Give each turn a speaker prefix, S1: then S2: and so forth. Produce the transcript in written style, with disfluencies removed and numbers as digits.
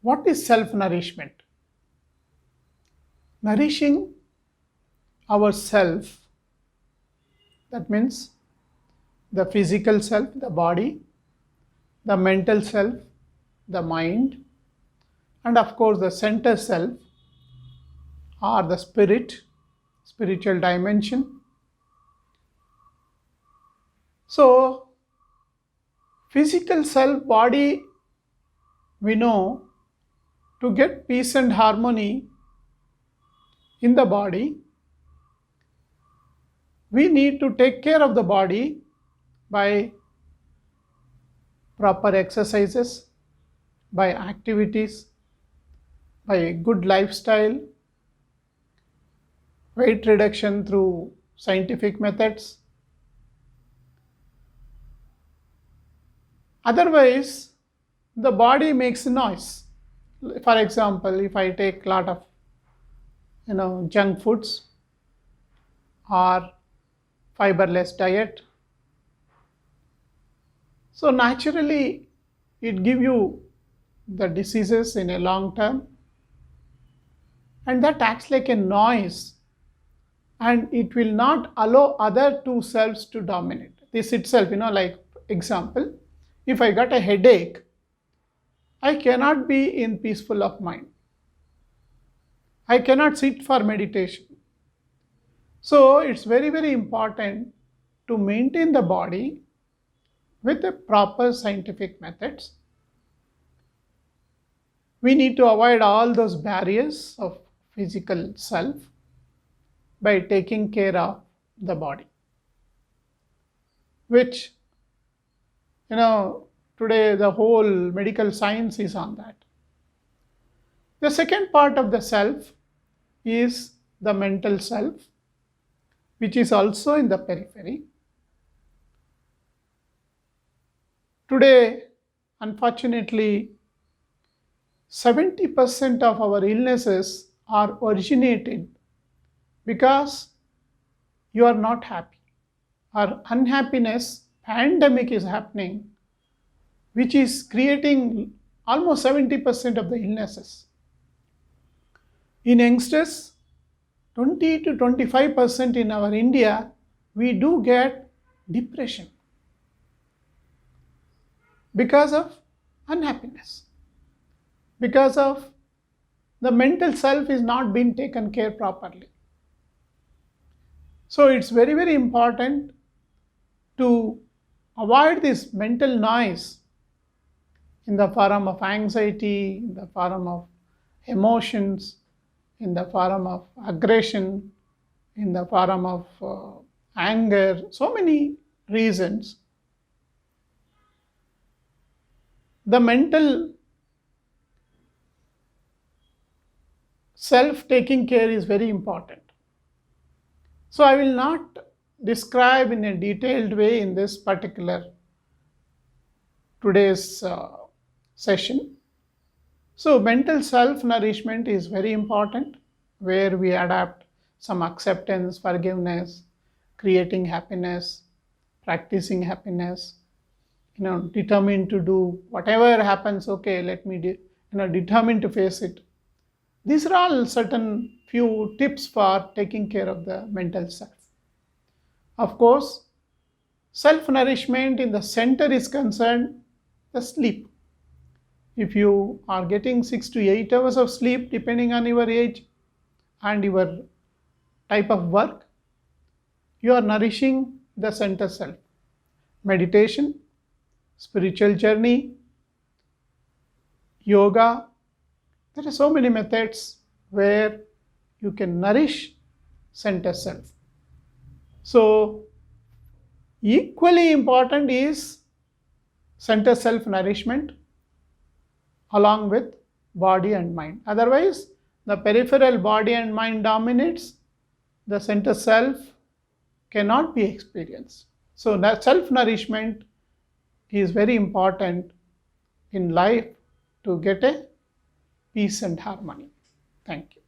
S1: What is self-nourishment? Nourishing ourself, that means the physical self, the body, the mental self, the mind, and of course the center self or the spirit, spiritual dimension. So, physical self, body, we know to get peace and harmony in the body, we need to take care of the body by proper exercises, by activities, by a good lifestyle, weight reduction through scientific methods. Otherwise, the body makes noise. For example, if I take a lot of junk foods or fiberless diet, so naturally it gives you the diseases in a long term, and that acts like a noise, and it will not allow other two selves to dominate. This itself, like example, if I got a headache, I cannot be in peaceful of mind. I cannot sit for meditation. So it's very, very important to maintain the body with the proper scientific methods. We need to avoid all those barriers of physical self by taking care of the body, which, today the whole medical science is on that. The second part of the self is the mental self, which is also in the periphery. Today, unfortunately, 70% of our illnesses are originated because you are not happy. Our unhappiness pandemic is happening, which is creating almost 70% of the illnesses. In youngsters, 20 to 25% in our India, we do get depression because of unhappiness, because of the mental self is not being taken care properly. So it's very, very important to avoid this mental noise in the form of anxiety, in the form of emotions, in the form of aggression, in the form of anger, so many reasons. The mental self-taking care is very important. So I will not describe in a detailed way in this particular today's session. So mental self-nourishment is very important, where we adapt some acceptance, forgiveness, creating happiness, practicing happiness, determined to do whatever happens, okay, let me determined to face it. These are all certain few tips for taking care of the mental self. Of course, self-nourishment in the center is concerned, the sleep. If you are getting 6 to 8 hours of sleep, depending on your age and your type of work, you are nourishing the center self. Meditation, spiritual journey, yoga, there are so many methods where you can nourish center self. So equally important is center self nourishment along with body and mind. Otherwise, the peripheral body and mind dominates, the center self cannot be experienced. So that self-nourishment is very important in life to get a peace and harmony. Thank you.